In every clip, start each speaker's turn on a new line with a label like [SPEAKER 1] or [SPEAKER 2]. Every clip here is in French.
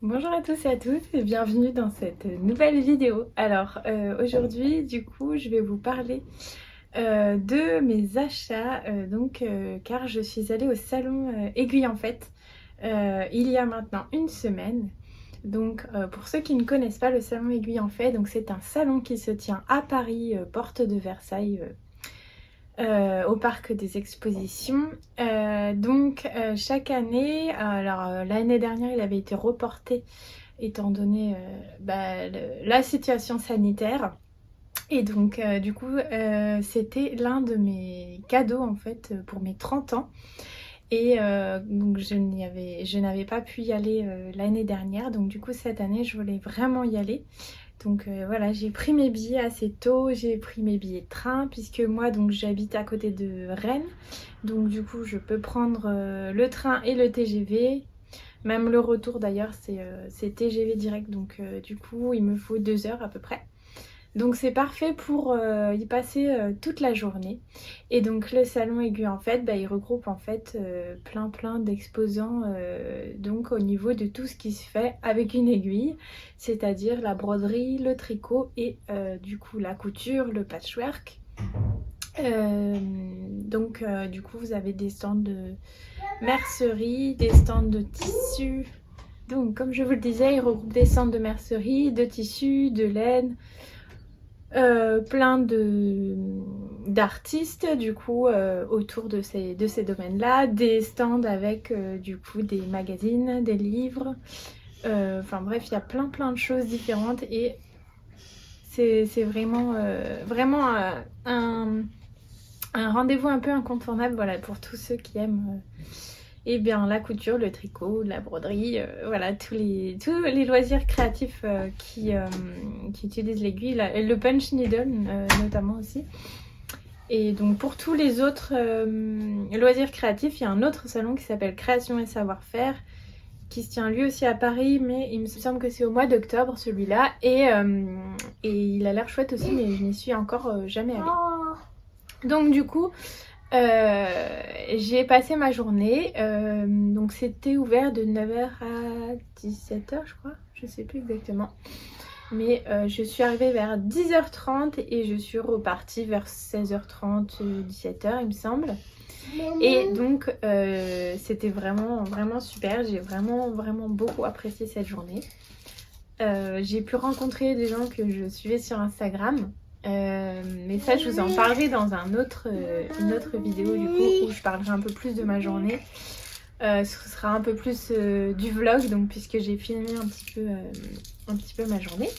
[SPEAKER 1] Bonjour à tous et à toutes et bienvenue dans cette nouvelle vidéo. Alors aujourd'hui du coup je vais vous parler de mes achats car je suis allée au salon Aiguille en fait il y a maintenant une semaine. Donc pour ceux qui ne connaissent pas le salon Aiguille en fait, donc c'est un salon qui se tient à Paris, porte de Versailles, au parc des expositions. Chaque année, l'année dernière il avait été reporté étant donné la situation sanitaire. Et donc du coup c'était l'un de mes cadeaux en fait pour mes 30 ans. Et donc je n'avais pas pu y aller l'année dernière. Donc du coup cette année je voulais vraiment y aller. Donc voilà, j'ai pris mes billets assez tôt, j'ai pris mes billets de train puisque moi donc j'habite à côté de Rennes. Donc du coup je peux prendre le train et le TGV. Même le retour d'ailleurs c'est TGV direct, donc du coup il me faut 2 heures à peu près. Donc c'est parfait pour y passer toute la journée. Et donc le salon Aiguille en fait, il regroupe en fait plein d'exposants donc au niveau de tout ce qui se fait avec une aiguille, c'est-à-dire la broderie, le tricot et du coup la couture, le patchwork. Du coup vous avez des stands de mercerie, des stands de tissus. Donc comme je vous le disais, il regroupe des stands de mercerie, de tissus, de laine, plein d'artistes du coup autour de ces domaines-là, des stands avec du coup des magazines, des livres, enfin bref, il y a plein de choses différentes et c'est vraiment un rendez-vous un peu incontournable, voilà, pour tous ceux qui aiment et bien la couture, le tricot, la broderie, voilà, tous les loisirs créatifs qui utilisent l'aiguille, le punch needle notamment aussi. Et donc pour tous les autres loisirs créatifs, il y a un autre salon qui s'appelle Création et Savoir-faire, qui se tient lui aussi à Paris, mais il me semble que c'est au mois d'octobre celui-là, et il a l'air chouette aussi, mais je n'y suis encore jamais allée. Donc du coup, j'ai passé ma journée, donc c'était ouvert de 9h à 17h je crois, je sais plus exactement. Mais je suis arrivée vers 10h30 et je suis repartie vers 16h30, 17h il me semble. Et donc c'était vraiment super, j'ai vraiment beaucoup apprécié cette journée. J'ai pu rencontrer des gens que je suivais sur Instagram. Mais ça je vous en parlerai dans une autre vidéo du coup où je parlerai un peu plus de ma journée. Ce sera un peu plus du vlog, donc puisque j'ai filmé un petit peu ma journée.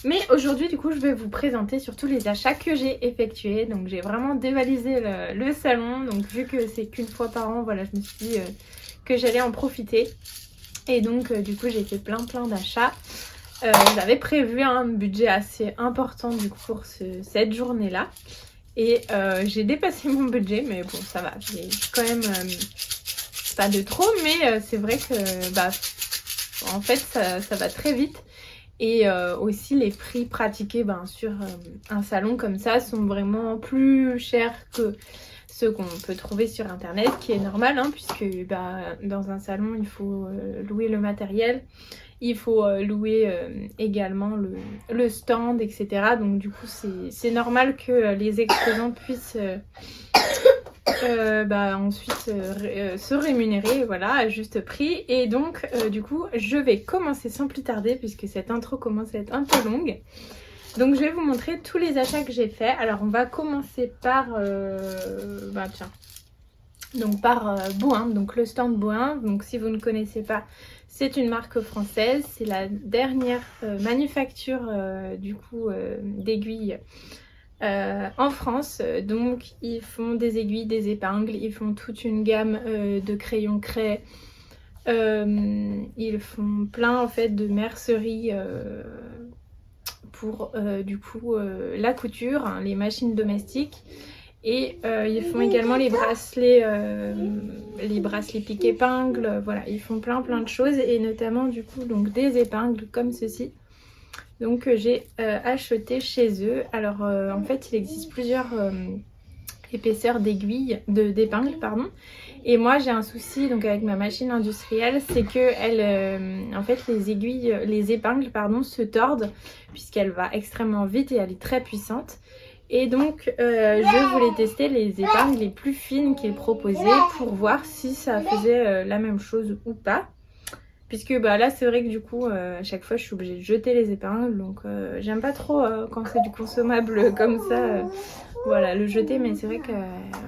[SPEAKER 1] Mais aujourd'hui du coup je vais vous présenter surtout les achats que j'ai effectués. Donc j'ai vraiment dévalisé le salon, donc vu que c'est qu'une fois par an, voilà, je me suis dit que j'allais en profiter. Et donc du coup j'ai fait plein d'achats. J'avais prévu un budget assez important du coup pour cette journée-là. Et j'ai dépassé mon budget, mais bon ça va, j'ai quand même pas de trop, mais c'est vrai que en fait ça va très vite. Et aussi les prix pratiqués sur un salon comme ça sont vraiment plus chers que ceux qu'on peut trouver sur internet, qui est normal hein, puisque dans un salon il faut louer le matériel. Il faut louer également le stand, etc. Donc du coup, c'est normal que les exposants puissent ensuite se rémunérer, voilà, à juste prix. Et donc, du coup, je vais commencer sans plus tarder, puisque cette intro commence à être un peu longue. Donc, je vais vous montrer tous les achats que j'ai faits. Alors, on va commencer par... par Bouin, donc le stand Bouin. Donc si vous ne connaissez pas, c'est une marque française, c'est la dernière manufacture d'aiguilles en France. Donc ils font des aiguilles, des épingles, ils font toute une gamme de crayons craie, ils font plein en fait de mercerie pour la couture, hein, les machines domestiques. Et ils font également les bracelets pique épingles, voilà, ils font plein de choses et notamment du coup donc des épingles comme ceci. Donc j'ai acheté chez eux. Alors en fait il existe plusieurs épaisseurs d'épingles pardon. Et moi j'ai un souci donc avec ma machine industrielle, c'est que elle, en fait les épingles pardon, se tordent puisqu'elle va extrêmement vite et elle est très puissante. Et donc je voulais tester les épingles les plus fines qu'il proposait pour voir si ça faisait la même chose ou pas. Puisque bah, là c'est vrai que du coup à chaque fois je suis obligée de jeter les épingles. Donc j'aime pas trop quand c'est du consommable comme ça. Voilà, le jeter, mais c'est vrai que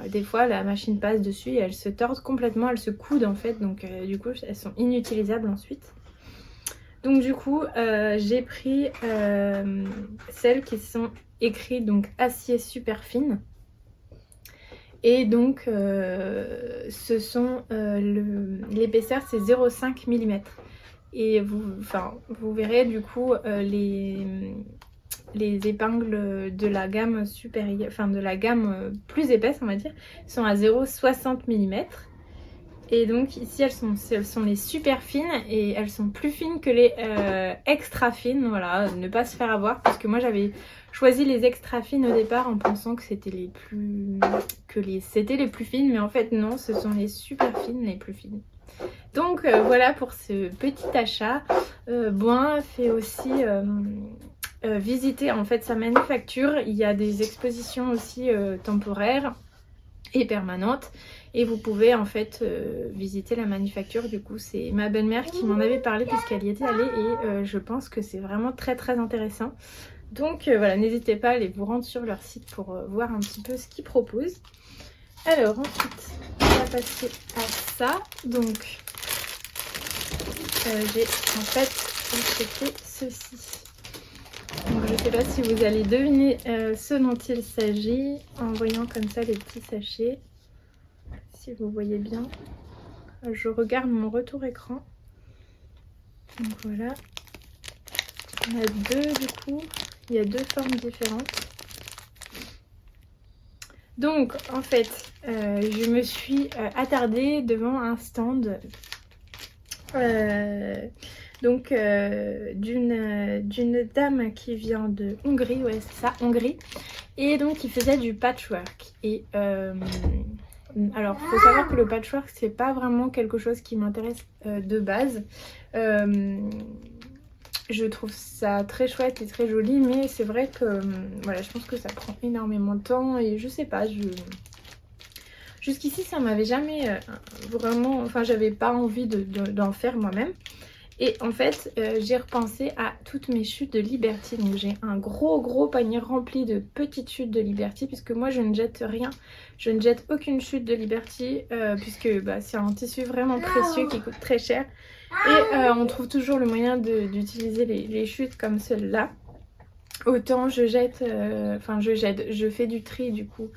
[SPEAKER 1] des fois la machine passe dessus et elles se tordent complètement, elles se coudent en fait. Donc du coup elles sont inutilisables ensuite. Donc du coup j'ai pris celles qui sont écrites donc acier super fine. Et donc ce sont l'épaisseur c'est 0,5 mm. Et vous verrez du coup les épingles de la gamme supérieure, enfin de la gamme plus épaisse on va dire, sont à 0,60 mm. Et donc ici elles sont les super fines et elles sont plus fines que les extra fines. Voilà, ne pas se faire avoir parce que moi j'avais choisi les extra fines au départ en pensant que c'était les plus fines, mais en fait non, ce sont les super fines les plus fines. Donc voilà pour ce petit achat. Boin fait aussi visiter en fait sa manufacture. Il y a des expositions aussi temporaires et permanentes. Et vous pouvez en fait visiter la manufacture. Du coup c'est ma belle-mère qui m'en avait parlé puisqu'elle y était allée. Et je pense que c'est vraiment très très intéressant. Donc voilà, n'hésitez pas à aller vous rendre sur leur site pour voir un petit peu ce qu'ils proposent. Alors ensuite on va passer à ça. Donc j'ai en fait acheté ceci. Donc je ne sais pas si vous allez deviner ce dont il s'agit en voyant comme ça les petits sachets. Si vous voyez bien, je regarde mon retour écran. Donc voilà, on a deux du coup, il y a deux formes différentes. Donc en fait, je me suis attardée devant un stand d'une dame qui vient de Hongrie, ouais c'est ça, Hongrie, et donc qui faisait du patchwork. Et alors faut savoir que le patchwork c'est pas vraiment quelque chose qui m'intéresse de base. Je trouve ça très chouette et très joli, mais c'est vrai que voilà, je pense que ça prend énormément de temps et je sais pas, jusqu'ici ça m'avait jamais vraiment, enfin j'avais pas envie d'en faire moi-même. Et en fait j'ai repensé à toutes mes chutes de Liberty. Donc j'ai un gros panier rempli de petites chutes de Liberty, puisque moi je ne jette rien, je ne jette aucune chute de Liberty puisque bah, c'est un tissu vraiment précieux qui coûte très cher. Et on trouve toujours le moyen d'utiliser les chutes comme celle-là. Autant je jette, je fais du tri du coup,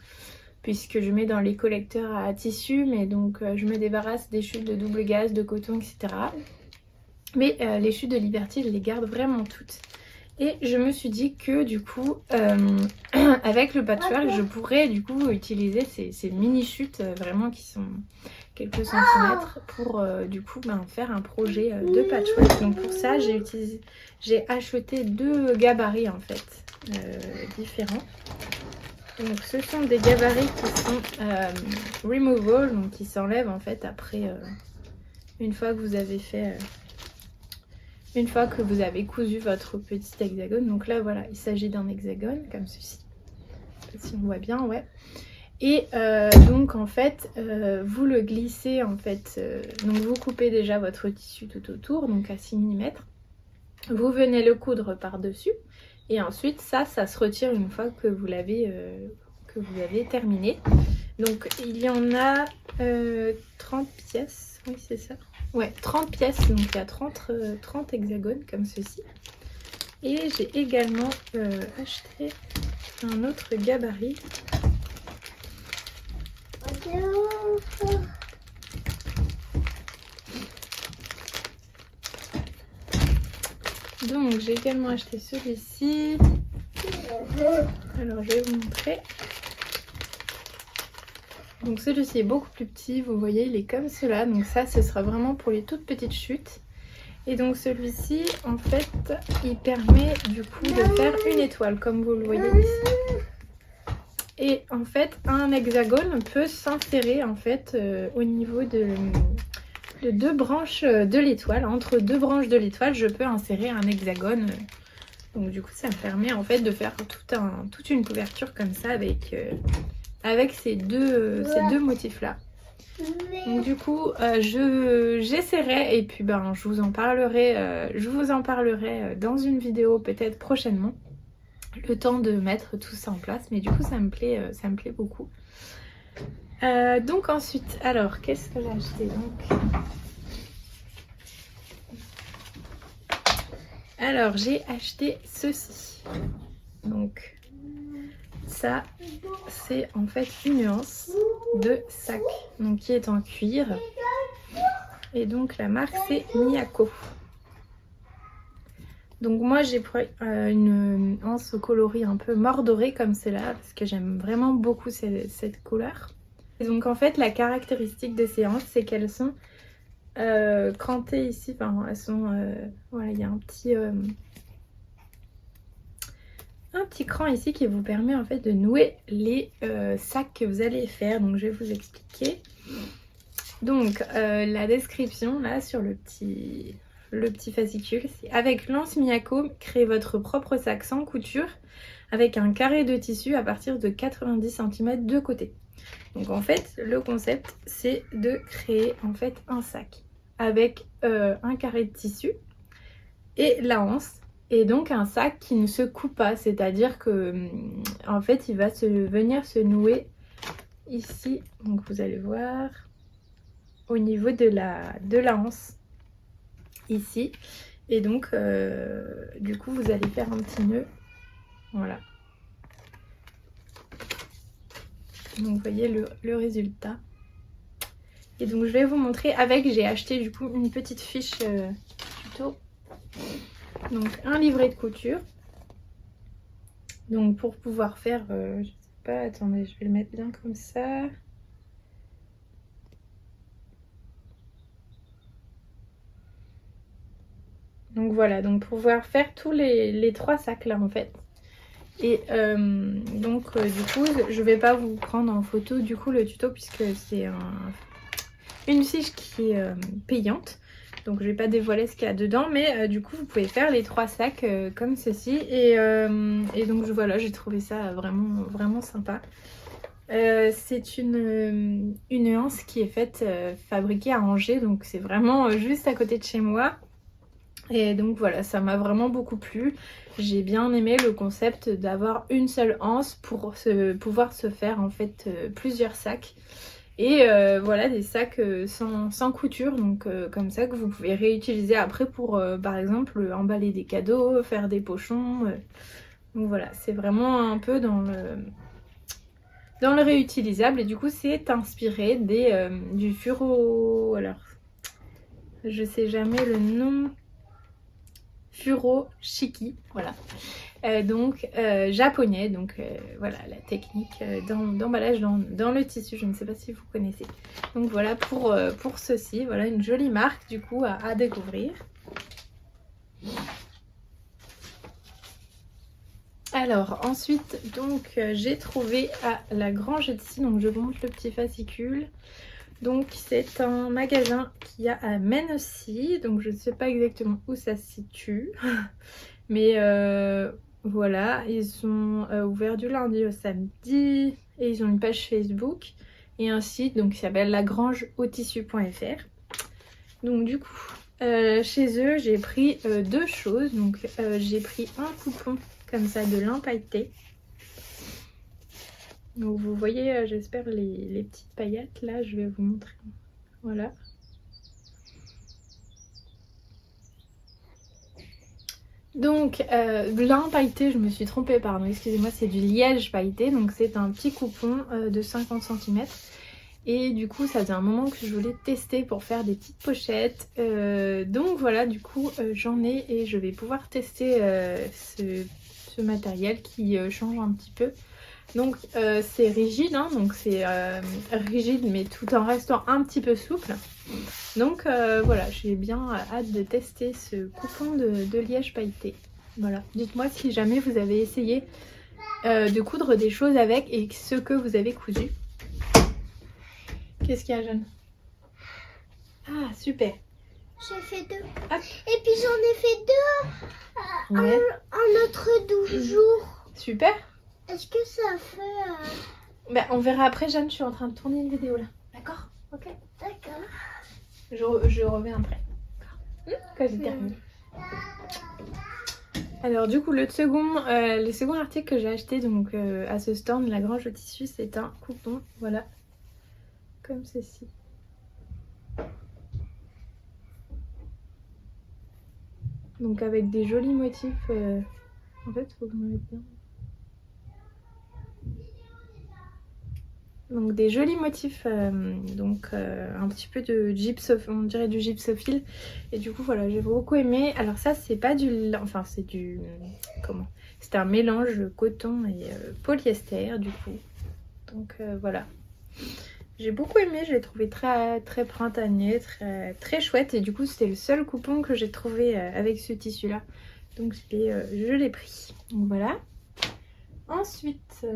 [SPEAKER 1] puisque je mets dans les collecteurs à tissu, mais donc je me débarrasse des chutes de double gaze, de coton, etc. Mais les chutes de Liberty, je les garde vraiment toutes. Et je me suis dit que du coup, avec le patchwork, je pourrais du coup utiliser ces mini chutes vraiment qui sont quelques centimètres pour du coup faire un projet de patchwork. Donc pour ça, j'ai acheté deux gabarits en fait différents. Donc ce sont des gabarits qui sont removable, donc qui s'enlèvent en fait après une fois que vous avez fait... Une fois que vous avez cousu votre petit hexagone. Donc là voilà, il s'agit d'un hexagone comme ceci. Si on voit bien, ouais. Et donc en fait, vous le glissez en fait. Donc vous coupez déjà votre tissu tout autour, donc à 6 mm. Vous venez le coudre par-dessus. Et ensuite ça se retire une fois que vous l'avez terminé. Donc il y en a 30 pièces, oui c'est ça. Ouais, 30 pièces, donc il y a 30 hexagones comme ceci. Et j'ai également acheté un autre gabarit. Donc j'ai également acheté celui-ci. Alors je vais vous montrer. Donc celui-ci est beaucoup plus petit, vous voyez, il est comme cela. Donc ça, ce sera vraiment pour les toutes petites chutes. Et donc celui-ci, en fait, il permet du coup de faire une étoile, comme vous le voyez ici. Et en fait un hexagone peut s'insérer en fait au niveau de deux branches de l'étoile. Entre deux branches de l'étoile je peux insérer un hexagone. Donc du coup ça me permet en fait de faire toute une couverture comme ça avec ces deux motifs là. Donc du coup j'essaierai et puis ben je vous en parlerai dans une vidéo peut-être prochainement. Le temps de mettre tout ça en place, mais du coup ça me plaît beaucoup. Donc ensuite, alors qu'est-ce que j'ai acheté donc? Alors j'ai acheté ceci. Donc ça c'est en fait une anse de sac, donc qui est en cuir. Et donc la marque c'est Miyako. Donc moi j'ai pris une anse au coloris un peu mordoré comme celle-là parce que j'aime vraiment beaucoup cette couleur. Et donc en fait la caractéristique de ces anses c'est qu'elles sont crantées ici, enfin elles sont voilà, il y a un petit cran ici qui vous permet en fait de nouer les sacs que vous allez faire. Donc je vais vous expliquer. Donc la description là sur le petit fascicule, c'est avec l'anse Miyako, créez votre propre sac sans couture avec un carré de tissu à partir de 90 cm de côté. Donc en fait le concept c'est de créer en fait un sac avec un carré de tissu et la anse, et donc un sac qui ne se coupe pas, c'est-à-dire que en fait il va venir se nouer ici, donc vous allez voir au niveau de la anse ici, et donc du coup vous allez faire un petit nœud, voilà. Donc vous voyez le résultat. Et donc je vais vous montrer avec, j'ai acheté du coup une petite fiche tuto, donc un livret de couture, donc pour pouvoir faire je sais pas, attendez je vais le mettre bien comme ça. Donc voilà, donc pour pouvoir faire tous les trois sacs là en fait. Et donc du coup je vais pas vous prendre en photo du coup le tuto puisque c'est une fiche qui est payante. Donc je vais pas dévoiler ce qu'il y a dedans, mais du coup vous pouvez faire les trois sacs comme ceci. Et donc voilà, j'ai trouvé ça vraiment sympa. C'est une anse qui est faite, fabriquée à Angers, donc c'est vraiment juste à côté de chez moi. Et donc voilà, ça m'a vraiment beaucoup plu. J'ai bien aimé le concept d'avoir une seule anse pour pouvoir se faire en fait plusieurs sacs. Et voilà, des sacs sans couture, donc comme ça que vous pouvez réutiliser après pour par exemple emballer des cadeaux, faire des pochons. Donc voilà, c'est vraiment un peu dans le réutilisable. Et du coup c'est inspiré du Furo, alors je sais jamais le nom, Furoshiki, voilà. Donc japonais, donc voilà la technique d'emballage dans le tissu, je ne sais pas si vous connaissez. Donc voilà pour ceci, voilà une jolie marque du coup à découvrir. Alors ensuite donc j'ai trouvé à la Grange Etsy, donc je vous montre le petit fascicule. Donc c'est un magasin qui a à Mennecy, donc je ne sais pas exactement où ça se situe, mais voilà, ils sont ouverts du lundi au samedi et ils ont une page Facebook et un site donc qui s'appelle lagrangeautissu.fr. Donc du coup chez eux j'ai pris deux choses, donc j'ai pris un coupon comme ça de lin pailleté. Donc vous voyez j'espère les petites paillettes là, je vais vous montrer, voilà. Donc lin pailleté, je me suis trompée, pardon, excusez-moi, c'est du liège pailleté, donc c'est un petit coupon de 50 cm. Et du coup ça faisait un moment que je voulais tester pour faire des petites pochettes. Donc voilà, du coup j'en ai et je vais pouvoir tester ce matériel qui change un petit peu. Donc c'est rigide, hein, donc c'est rigide mais tout en restant un petit peu souple. Donc voilà, j'ai bien hâte de tester ce coupon de liège pailleté. Voilà, dites-moi si jamais vous avez essayé de coudre des choses avec et ce que vous avez cousu. Qu'est-ce qu'il y a, Jeanne? Ah, super.
[SPEAKER 2] J'ai fait 2.
[SPEAKER 1] Hop.
[SPEAKER 2] Et puis j'en ai fait 2
[SPEAKER 1] Ouais.
[SPEAKER 2] en autre 12 jours.
[SPEAKER 1] Super.
[SPEAKER 2] Est-ce que ça fait...
[SPEAKER 1] Bah, on verra après, Jeanne, je suis en train de tourner une vidéo là. D'accord? Ok.
[SPEAKER 2] D'accord.
[SPEAKER 1] Je reviens après. Quand j'ai terminé. Alors du coup le second article que j'ai acheté donc à ce stand La Grange au Tissu, c'est un coupon, voilà, comme ceci. Donc avec des jolis motifs, en fait faut que je me mette bien. Donc des jolis motifs, un petit peu de on dirait du gypsophile. Et du coup voilà, j'ai beaucoup aimé. Alors ça c'est pas du... Enfin c'est du... Comment? C'est un mélange coton et polyester du coup. Donc voilà. J'ai beaucoup aimé, je l'ai trouvé très, très printanier, très, très chouette. Et du coup c'était le seul coupon que j'ai trouvé avec ce tissu là. Donc je l'ai pris. Donc voilà. Ensuite,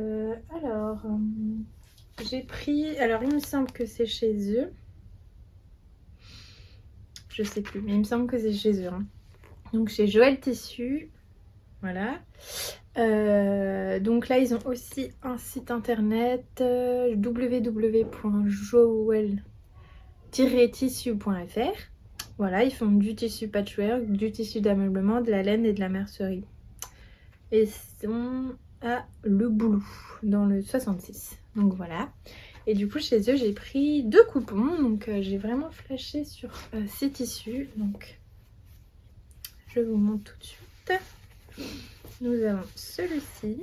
[SPEAKER 1] j'ai pris, alors il me semble que c'est chez eux, je sais plus, mais il me semble que c'est chez eux, hein. Donc chez Joël Tissu, voilà. Donc là ils ont aussi un site internet www.joel-tissu.fr. Voilà, ils font du tissu patchwork, du tissu d'ameublement, de la laine et de la mercerie. Et ils sont à Le Boulou, dans le 66. Donc voilà. Et du coup chez eux j'ai pris 2 coupons. Donc j'ai vraiment flashé sur ces tissus. Donc je vous montre tout de suite. Nous avons celui-ci.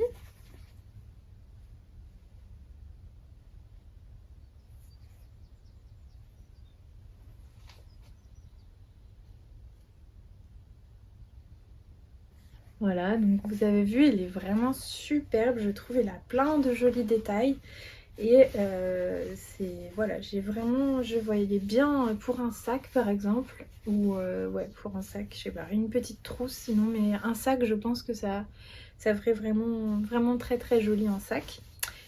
[SPEAKER 1] Voilà, donc vous avez vu, il est vraiment superbe, je trouve, il a plein de jolis détails. Et voilà, je voyais bien pour un sac par exemple, ou ouais, pour un sac, je sais pas, une petite trousse sinon, mais un sac, je pense que ça ferait vraiment, vraiment très très joli en sac.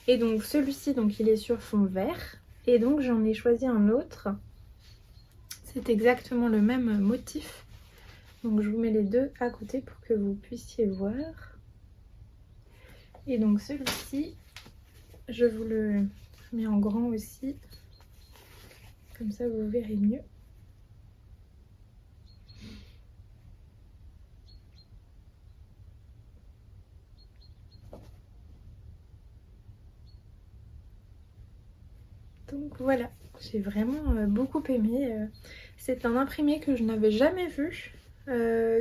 [SPEAKER 1] Et donc celui-ci, donc il est sur fond vert, et donc j'en ai choisi un autre. C'est exactement le même motif. Donc je vous mets les deux à côté pour que vous puissiez voir. Et donc celui-ci, je vous le mets en grand aussi. Comme ça vous verrez mieux. Donc voilà, j'ai vraiment beaucoup aimé. C'est un imprimé que je n'avais jamais vu.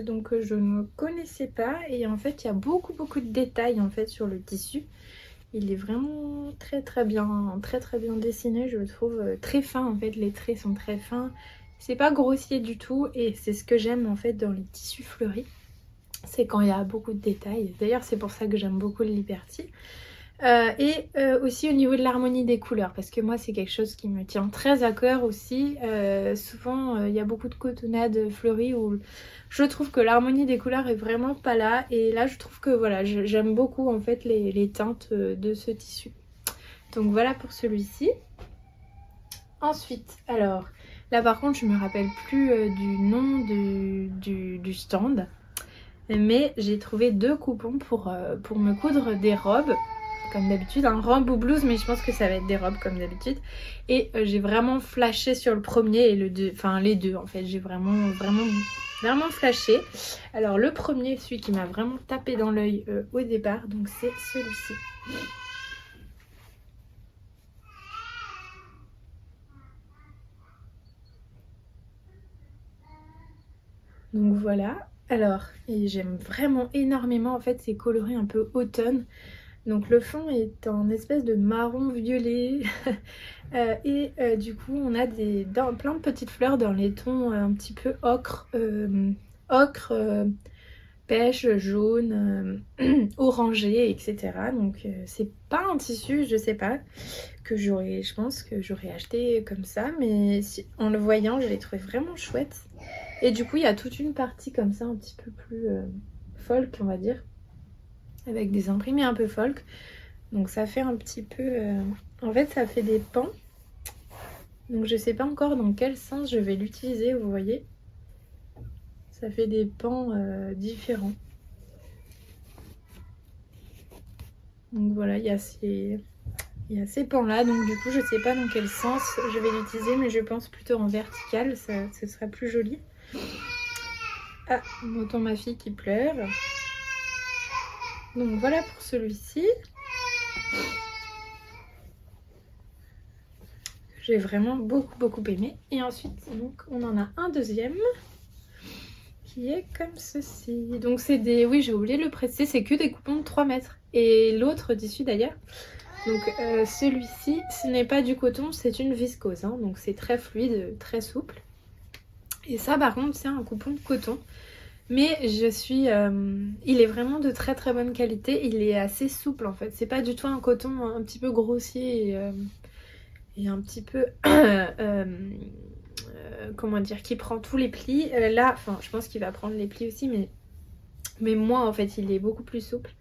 [SPEAKER 1] Donc je ne connaissais pas, et en fait il y a beaucoup de détails en fait sur le tissu. Il est vraiment très bien dessiné, je le trouve très fin en fait, les traits sont très fins, c'est pas grossier du tout, et c'est ce que j'aime en fait dans les tissus fleuris, c'est quand il y a beaucoup de détails. D'ailleurs c'est pour ça que j'aime beaucoup le Liberty. Aussi au niveau de l'harmonie des couleurs, parce que moi c'est quelque chose qui me tient très à cœur aussi. Souvent il y a beaucoup de cotonnades fleuries où je trouve que l'harmonie des couleurs est vraiment pas là, et là je trouve que voilà, j'aime beaucoup en fait les teintes de ce tissu. Donc voilà pour celui-ci. Ensuite, alors là par contre je me rappelle plus du nom du stand, mais j'ai trouvé 2 coupons pour me coudre des robes. Comme d'habitude, un robe ou blouse, mais je pense que ça va être des robes comme d'habitude. Et j'ai vraiment flashé sur le premier et le deux, enfin les deux en fait, j'ai vraiment flashé. Alors le premier, celui qui m'a vraiment tapé dans l'œil au départ, donc c'est celui-ci. Donc voilà, alors, et j'aime vraiment énormément en fait ces coloris un peu automne. Donc le fond est en espèce de marron violet du coup on a plein de petites fleurs dans les tons un petit peu ocre, pêche, jaune, orangé, etc. Donc c'est pas un tissu, je sais pas, je pense que j'aurais acheté comme ça, mais en le voyant je l'ai trouvé vraiment chouette. Et du coup il y a toute une partie comme ça un petit peu plus folk on va dire, avec des imprimés un peu folk. Donc ça fait un petit peu... En fait ça fait des pans. Donc je sais pas encore dans quel sens je vais l'utiliser, vous voyez. Ça fait des pans différents. Donc voilà, il y a ces pans là, donc du coup je sais pas dans quel sens je vais l'utiliser, mais je pense plutôt en vertical, ce sera plus joli. Ah, on entend ma fille qui pleure. Donc voilà pour celui-ci. J'ai vraiment beaucoup aimé. Et ensuite, donc, on en a un deuxième qui est comme ceci. Donc c'est des... Oui, j'ai oublié de le préciser, c'est que des coupons de 3 mètres. Et l'autre tissu d'ailleurs. Donc celui-ci, ce n'est pas du coton, c'est une viscose. Hein, donc c'est très fluide, très souple. Et ça par contre, c'est un coupon de coton. Mais il est vraiment de très bonne qualité. Il est assez souple en fait. C'est pas du tout un coton un petit peu grossier et un petit peu... comment dire, qui prend tous les plis. Là, enfin, je pense qu'il va prendre les plis aussi, mais moi en fait, il est beaucoup plus souple.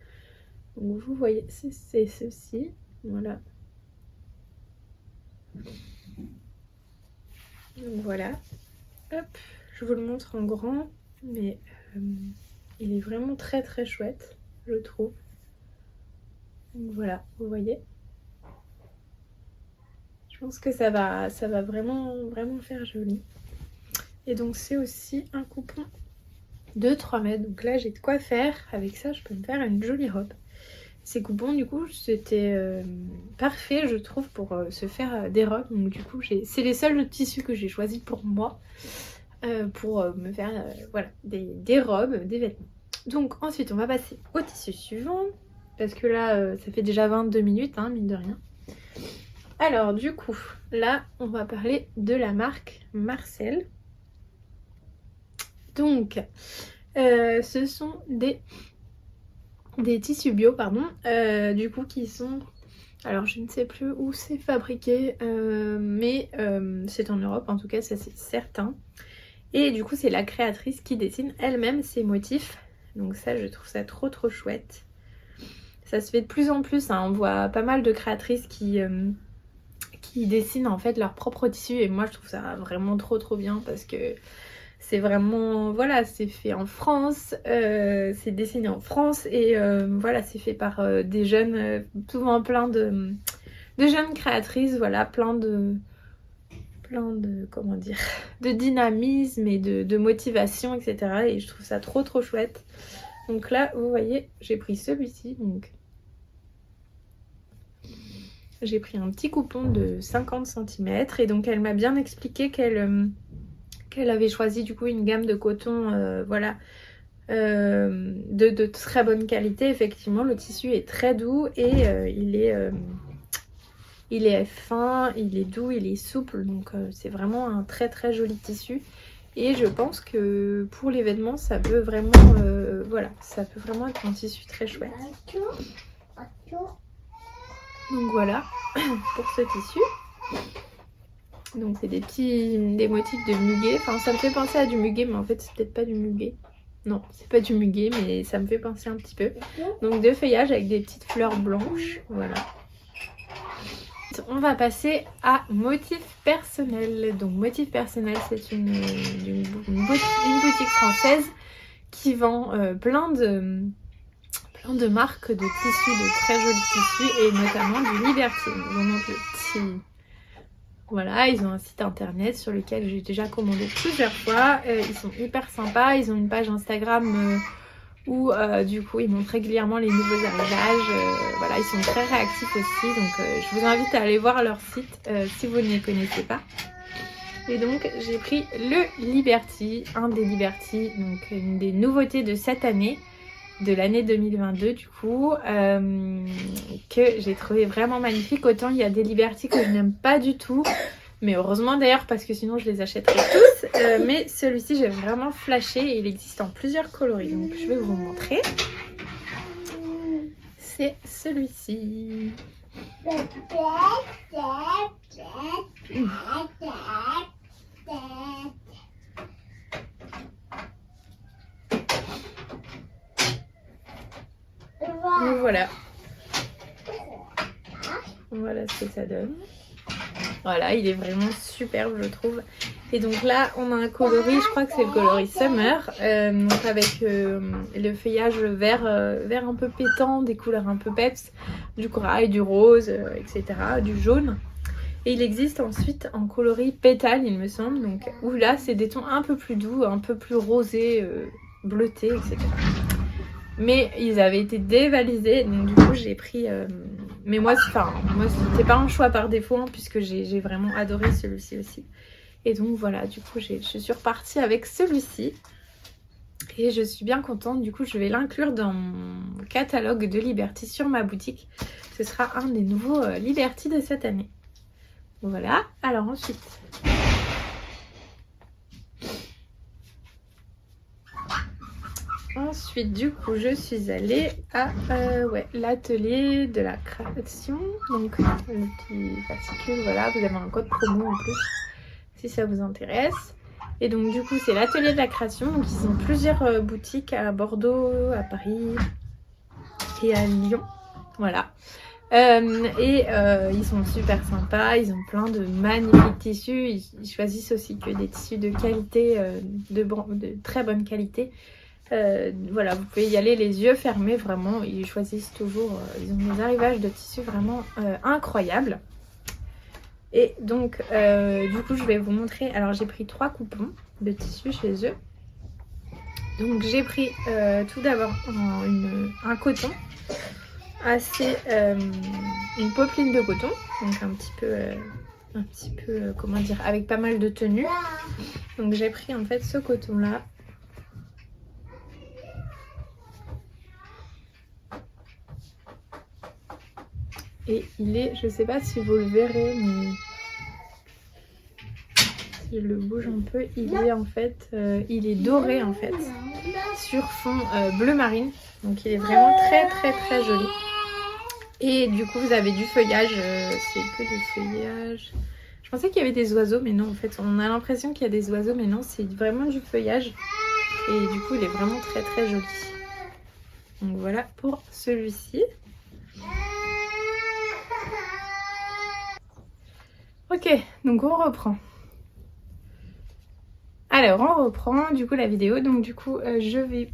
[SPEAKER 1] Donc vous voyez, c'est ceci. Voilà. Donc voilà. Hop, je vous le montre en grand, mais il est vraiment très chouette, je trouve. Donc voilà, vous voyez. Je pense que ça va vraiment faire joli. Et donc c'est aussi un coupon de 3 mètres. Donc là j'ai de quoi faire. Avec ça je peux me faire une jolie robe. Ces coupons du coup c'était parfait je trouve pour se faire des robes. Donc du coup c'est les seuls tissus que j'ai choisis pour moi. Pour me faire voilà, des robes, des vêtements. Donc ensuite on va passer au tissu suivant. Parce que là ça fait déjà 22 minutes hein, mine de rien. Alors du coup là on va parler de la marque Marcel. Donc ce sont des tissus bio pardon du coup qui sont, alors je ne sais plus où c'est fabriqué mais c'est en Europe en tout cas, ça c'est certain. Et du coup c'est la créatrice qui dessine elle-même ses motifs. Donc ça je trouve ça trop chouette. Ça se fait de plus en plus hein. On voit pas mal de créatrices qui dessinent en fait leur propre tissu. Et moi je trouve ça vraiment trop bien parce que c'est vraiment, voilà, c'est fait en France, c'est dessiné en France. Et voilà, c'est fait par des jeunes, souvent plein de jeunes créatrices. Voilà, plein de comment dire, de dynamisme et de motivation, etc. Et je trouve ça trop chouette. Donc là vous voyez j'ai pris celui-ci. Donc j'ai pris un petit coupon de 50 cm. Et donc elle m'a bien expliqué qu'elle avait choisi du coup une gamme de coton voilà, de très bonne qualité. Effectivement le tissu est très doux et il est fin, il est doux, il est souple, donc c'est vraiment un très joli tissu. Et je pense que pour les vêtements, ça peut vraiment, voilà, ça peut vraiment être un tissu très chouette. Donc voilà pour ce tissu. Donc c'est des motifs de muguet. Enfin ça me fait penser à du muguet, mais en fait c'est peut-être pas du muguet. Non, c'est pas du muguet, mais ça me fait penser un petit peu. Donc de feuillage avec des petites fleurs blanches, voilà. On va passer à motif personnel. Donc motif personnel, c'est une boutique française qui vend plein de marques de tissus, de très jolis tissus, et notamment du Liberty. Donc le petit... Voilà, ils ont un site internet sur lequel j'ai déjà commandé plusieurs fois. Ils sont hyper sympas, ils ont une page Instagram où du coup ils montrent régulièrement les nouveaux arrivages. Voilà, ils sont très réactifs aussi, donc je vous invite à aller voir leur site si vous ne les connaissez pas. Et donc j'ai pris le Liberty, un des Liberty, donc une des nouveautés de cette année, de l'année 2022 du coup, que j'ai trouvé vraiment magnifique. Autant il y a des Liberty que je n'aime pas du tout, mais heureusement d'ailleurs parce que sinon je les achèterais tous. Mais celui-ci j'ai vraiment flashé et il existe en plusieurs coloris, donc je vais vous montrer. C'est celui-ci. Donc voilà. Voilà ce que ça donne. Voilà, il est vraiment superbe je trouve. Et donc là on a un coloris, je crois que c'est le coloris Summer, donc avec le feuillage vert, vert un peu pétant, des couleurs un peu peps, du corail, du rose, etc., du jaune. Et il existe ensuite en coloris pétale il me semble, donc où là c'est des tons un peu plus doux, un peu plus rosés, bleutés, etc. Mais ils avaient été dévalisés, donc du coup j'ai pris... mais moi c'était pas un choix par défaut, hein, puisque j'ai vraiment adoré celui-ci aussi. Et donc voilà, du coup je suis repartie avec celui-ci. Et je suis bien contente, du coup je vais l'inclure dans mon catalogue de Liberty sur ma boutique. Ce sera un des nouveaux Liberty de cette année. Voilà, alors ensuite... Ensuite, du coup, je suis allée à l'atelier de la création. Donc, le petit fascicule, voilà, vous avez un code promo en plus, si ça vous intéresse. Et donc, du coup, c'est l'atelier de la création. Donc, ils ont plusieurs boutiques à Bordeaux, à Paris et à Lyon. Voilà. Ils sont super sympas, ils ont plein de magnifiques tissus. Ils choisissent aussi que des tissus de qualité, de très bonne qualité. Voilà, vous pouvez y aller les yeux fermés, vraiment, ils choisissent toujours, ils ont des arrivages de tissus vraiment incroyables. Et donc, du coup, je vais vous montrer, alors j'ai pris 3 coupons de tissu chez eux. Donc j'ai pris tout d'abord un coton, une popeline de coton, donc un petit peu, comment dire, avec pas mal de tenue. Donc j'ai pris en fait ce coton là. Et il est, je sais pas si vous le verrez, mais si je le bouge un peu, il est en fait, il est doré en fait, sur fond bleu marine. Donc il est vraiment très très très joli. Et du coup vous avez du feuillage, c'est que du feuillage. Je pensais qu'il y avait des oiseaux, mais non en fait, on a l'impression qu'il y a des oiseaux, mais non, c'est vraiment du feuillage. Et du coup il est vraiment très très joli. Donc voilà pour celui-ci. Ok, donc on reprend. Alors on reprend du coup la vidéo. Donc du coup je vais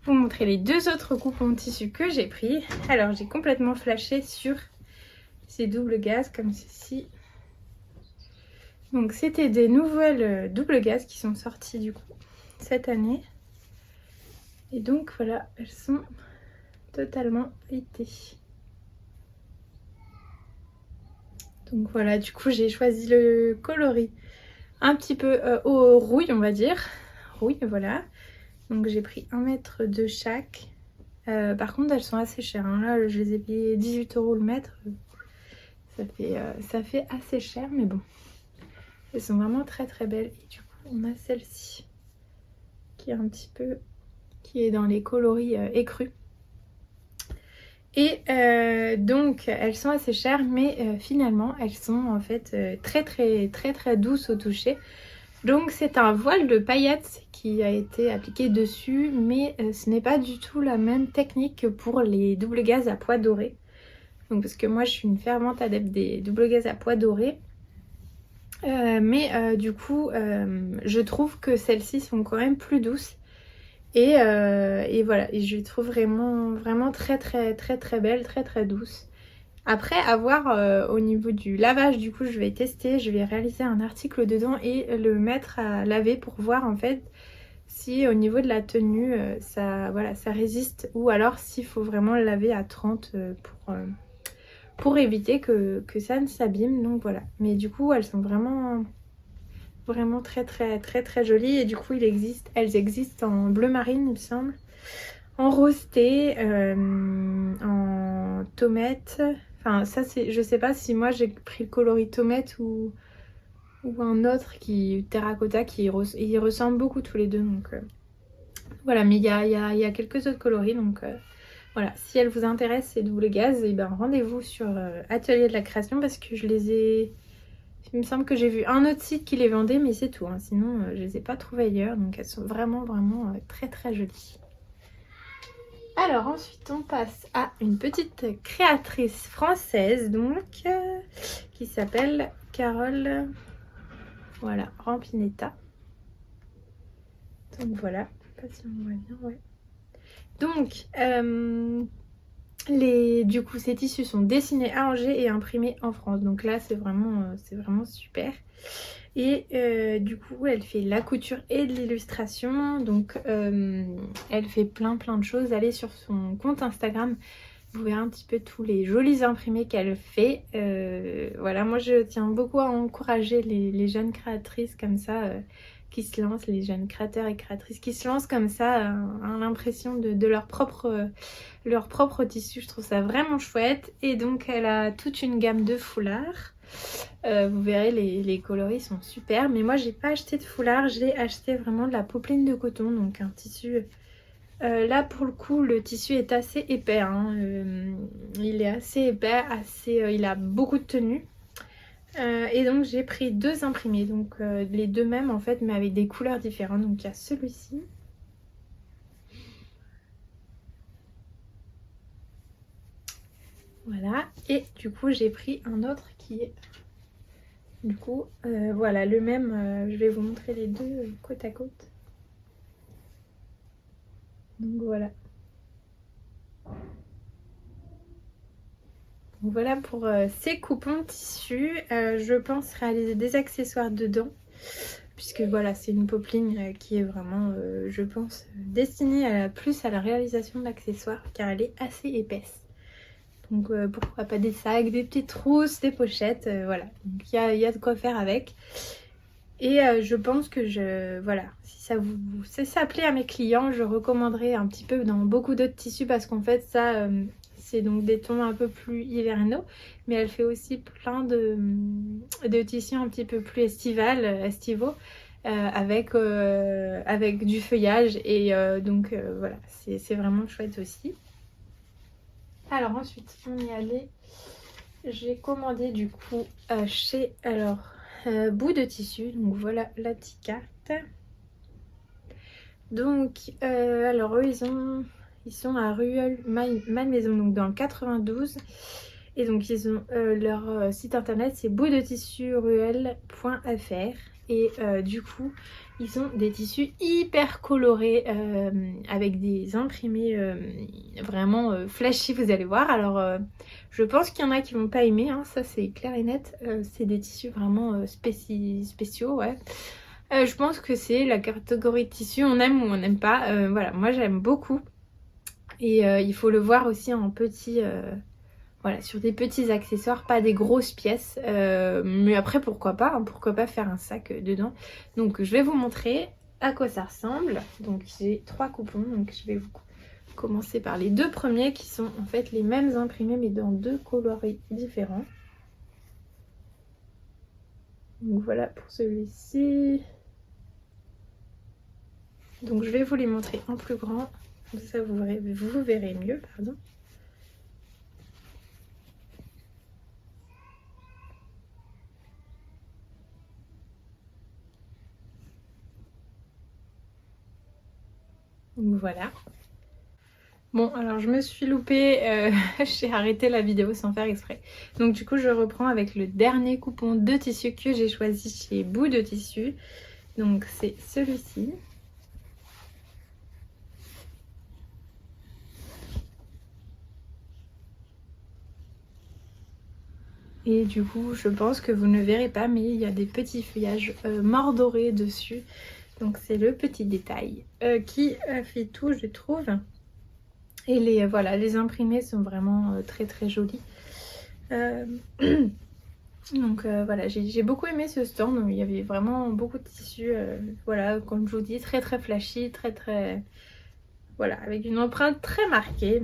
[SPEAKER 1] vous montrer les 2 autres coupons de tissu que j'ai pris. Alors j'ai complètement flashé sur ces doubles gaz comme ceci. Donc c'était des nouvelles doubles gaz qui sont sorties du coup cette année. Et donc voilà, elles sont totalement pailletées. Donc voilà, du coup j'ai choisi le coloris un petit peu au rouille on va dire. Rouille, voilà. Donc j'ai pris 1 mètre de chaque. Par contre elles sont assez chères, hein. Là je les ai payées 18 € le mètre. Ça fait assez cher, mais bon. Elles sont vraiment très très belles. Et du coup on a celle-ci qui est un petit peu, qui est dans les coloris écrus. Et donc elles sont assez chères, mais finalement elles sont en fait très très très très douces au toucher. Donc c'est un voile de paillettes qui a été appliqué dessus, mais ce n'est pas du tout la même technique que pour les doubles gaz à pois dorés. Donc parce que moi je suis une fervente adepte des doubles gaz à pois dorés. Du coup je trouve que celles-ci sont quand même plus douces. Et voilà, et je les trouve vraiment très très très très belles, très très douces. Après, à voir au niveau du lavage, du coup je vais tester, je vais réaliser un article dedans et le mettre à laver pour voir en fait si au niveau de la tenue ça résiste, ou alors s'il faut vraiment le laver à 30 pour éviter que ça ne s'abîme. Donc voilà, mais du coup elles sont vraiment très très très très jolies. Et du coup elles existent en bleu marine il me semble, en rose thé, en tomate. Enfin ça c'est, je sais pas si moi j'ai pris le coloris tomate ou un autre qui terracotta, ils ressemblent beaucoup tous les deux. Donc voilà, mais il y a quelques autres coloris. Donc voilà, si elle vous intéresse ces doubles gaz, et ben rendez-vous sur Atelier de la Création, parce que je les ai... Il me semble que j'ai vu un autre site qui les vendait, mais c'est tout, hein. Sinon je les ai pas trouvées ailleurs. Donc elles sont vraiment très très jolies. Alors ensuite on passe à une petite créatrice française donc qui s'appelle Carole, voilà, Rampinetta. Donc voilà, je sais pas si on voit bien, ouais. Donc du coup ces tissus sont dessinés à Angers et imprimés en France. Donc là c'est vraiment super. Et du coup elle fait la couture et de l'illustration. Donc elle fait plein de choses. Allez sur son compte Instagram, vous verrez un petit peu tous les jolis imprimés qu'elle fait. Voilà, moi je tiens beaucoup à encourager les jeunes créatrices comme ça qui se lancent, les jeunes créateurs et créatrices qui se lancent comme ça à l'impression de leur propre tissu. Je trouve ça vraiment chouette. Et donc elle a toute une gamme de foulards. Vous verrez, les coloris sont super. Mais moi j'ai pas acheté de foulard, j'ai acheté vraiment de la popeline de coton, donc un tissu. Là pour le coup le tissu est assez épais, hein. Il est assez épais, il a beaucoup de tenue. Et donc j'ai pris 2 imprimés, donc les 2 mêmes en fait mais avec des couleurs différentes. Donc il y a celui-ci. Voilà, et du coup j'ai pris un autre qui est du coup voilà le même. Je vais vous montrer les deux côte à côte. Donc voilà. Donc voilà pour ces coupons tissus. Je pense réaliser des accessoires dedans. Puisque voilà, c'est une popeline qui est vraiment, je pense, destinée plus à la réalisation d'accessoires. Car elle est assez épaisse. Donc pourquoi pas des sacs, des petites trousses, des pochettes. Voilà, donc il y a de quoi faire avec. Et je pense que voilà, si ça plaît à mes clients, je recommanderais un petit peu dans beaucoup d'autres tissus. Parce qu'en fait ça... c'est donc des tons un peu plus hivernaux, mais elle fait aussi plein de tissus un petit peu plus estivaux, avec du feuillage. Et donc voilà, c'est vraiment chouette aussi. Alors ensuite, on y allait. J'ai commandé du coup chez Bout de Tissu. Donc voilà la petite carte. Donc alors eux ils sont à Rueil Malmaison, donc dans le 92. Et donc ils ont leur site internet, c'est boutdetissuruel.fr. Et du coup ils ont des tissus hyper colorés avec des imprimés vraiment flashy, vous allez voir. Alors je pense qu'il y en a qui vont pas aimer, hein, ça c'est clair et net. C'est des tissus vraiment spéciaux, ouais. Je pense que c'est la catégorie de tissu, on aime ou on n'aime pas. Voilà, moi j'aime beaucoup. Et il faut le voir aussi en petit, voilà, sur des petits accessoires, pas des grosses pièces. Mais après pourquoi pas, hein, pourquoi pas faire un sac dedans. Donc je vais vous montrer à quoi ça ressemble. Donc j'ai 3 coupons, donc je vais vous commencer par les 2 premiers qui sont en fait les mêmes imprimés mais dans 2 coloris différents. Donc voilà pour celui-ci. Donc je vais vous les montrer en plus grand. Comme ça vous verrez mieux, pardon. Donc voilà. Bon, alors je me suis loupée, j'ai arrêté la vidéo sans faire exprès. Donc du coup je reprends avec le dernier coupon de tissu que j'ai choisi chez Bout de Tissu. Donc c'est celui-ci. Et du coup je pense que vous ne verrez pas, mais il y a des petits feuillages mordorés dessus. Donc c'est le petit détail qui fait tout, je trouve. Et les imprimés sont vraiment très jolis. Donc voilà, j'ai beaucoup aimé ce stand. Il y avait vraiment beaucoup de tissus. Voilà, comme je vous dis, très flashy, très... Voilà, avec une empreinte très marquée.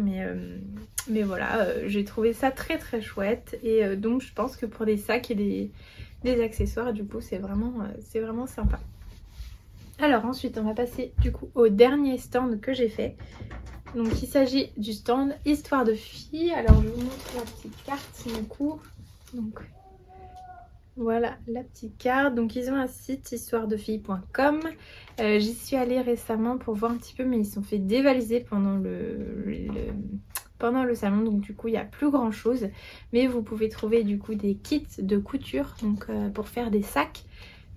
[SPEAKER 1] Mais voilà, j'ai trouvé ça très chouette. Et donc je pense que pour des sacs et des accessoires, du coup, c'est vraiment sympa. Alors ensuite, on va passer du coup au dernier stand que j'ai fait. Donc il s'agit du stand Histoire de filles. Alors je vous montre la petite carte du coup. Donc Voilà la petite carte. Donc ils ont un site histoiredefilles.com. J'y suis allée récemment pour voir un petit peu, mais ils se sont fait dévaliser pendant le salon, donc du coup il n'y a plus grand chose, mais vous pouvez trouver du coup des kits de couture donc pour faire des sacs,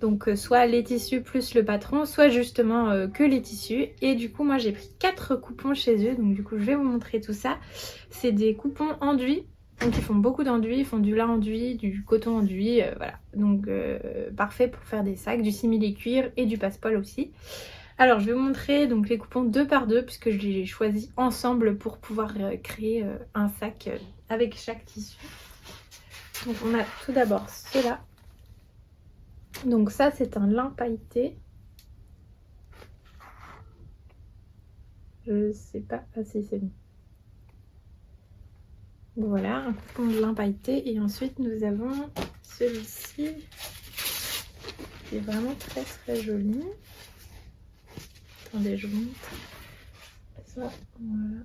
[SPEAKER 1] donc soit les tissus plus le patron, soit justement que les tissus. Et du coup moi j'ai pris 4 coupons chez eux, donc du coup je vais vous montrer tout ça. C'est des coupons enduits, donc ils font beaucoup d'enduit, ils font du lin enduit, du coton enduit, voilà, donc parfait pour faire des sacs, du simili-cuir et du passepoil aussi. Alors je vais vous montrer donc les coupons 2 par 2 puisque je les ai choisis ensemble pour pouvoir créer un sac avec chaque tissu. Donc on a tout d'abord cela. Donc ça c'est un lin pailleté. Je sais pas, ah si c'est bon. Voilà, un coupon de lin pailleté. Et ensuite nous avons celui-ci qui est vraiment très très joli. Attendez, je vous montre ça, voilà.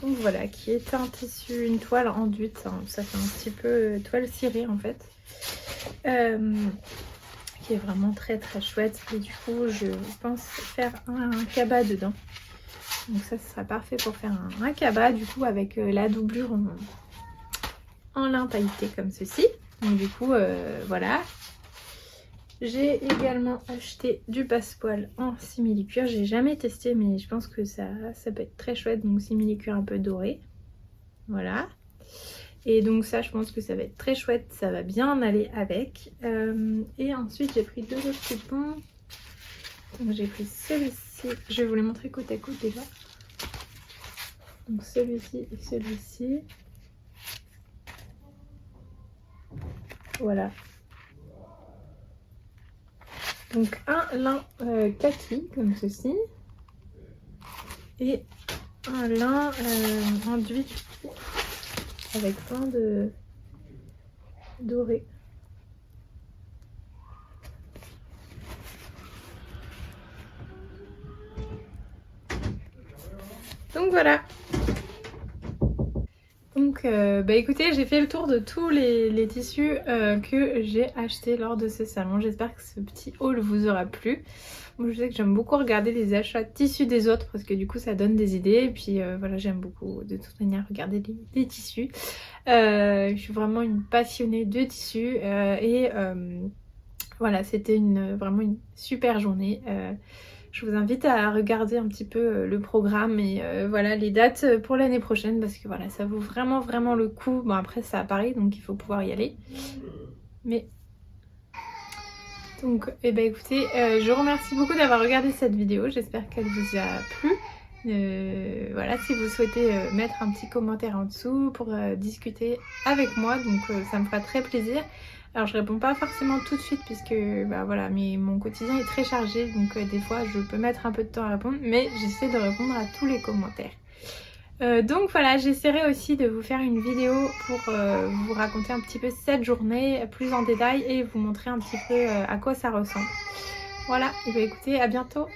[SPEAKER 1] Donc voilà, qui est un tissu, une toile enduite, hein, ça fait un petit peu toile cirée en fait, qui est vraiment très très chouette. Et du coup je pense faire un cabas dedans, donc ça ce sera parfait pour faire un cabas du coup avec la doublure en lin pailleté comme ceci. Donc du coup voilà. J'ai également acheté du passepoil en simili-cuir. J'ai jamais testé mais je pense que ça peut être très chouette. Donc simili-cuir un peu doré. Voilà. Et donc ça je pense que ça va être très chouette. Ça va bien aller avec. Et ensuite j'ai pris 2 autres coupons. Donc j'ai pris celui-ci. Je vais vous les montrer côte à côte déjà. Donc celui-ci et celui-ci. Voilà. Donc un lin kaki comme ceci et un lin enduit avec plein de doré. Donc voilà. Donc bah écoutez, j'ai fait le tour de tous les tissus que j'ai achetés lors de ce salon. J'espère que ce petit haul vous aura plu. Moi je sais que j'aime beaucoup regarder les achats de tissus des autres parce que du coup ça donne des idées. Et puis voilà, j'aime beaucoup de toute manière regarder les tissus. Je suis vraiment une passionnée de tissus et voilà, c'était vraiment une super journée. Je vous invite à regarder un petit peu le programme et voilà les dates pour l'année prochaine parce que voilà ça vaut vraiment vraiment le coup. Bon après c'est à Paris donc il faut pouvoir y aller. Mais donc et ben écoutez, je vous remercie beaucoup d'avoir regardé cette vidéo. J'espère qu'elle vous a plu. Voilà, si vous souhaitez mettre un petit commentaire en dessous pour discuter avec moi, donc ça me fera très plaisir. Alors je réponds pas forcément tout de suite puisque bah voilà, mais mon quotidien est très chargé, donc des fois je peux mettre un peu de temps à répondre, mais j'essaie de répondre à tous les commentaires. Donc voilà, j'essaierai aussi de vous faire une vidéo pour vous raconter un petit peu cette journée plus en détail et vous montrer un petit peu à quoi ça ressemble. Voilà, et bah écoutez, à bientôt.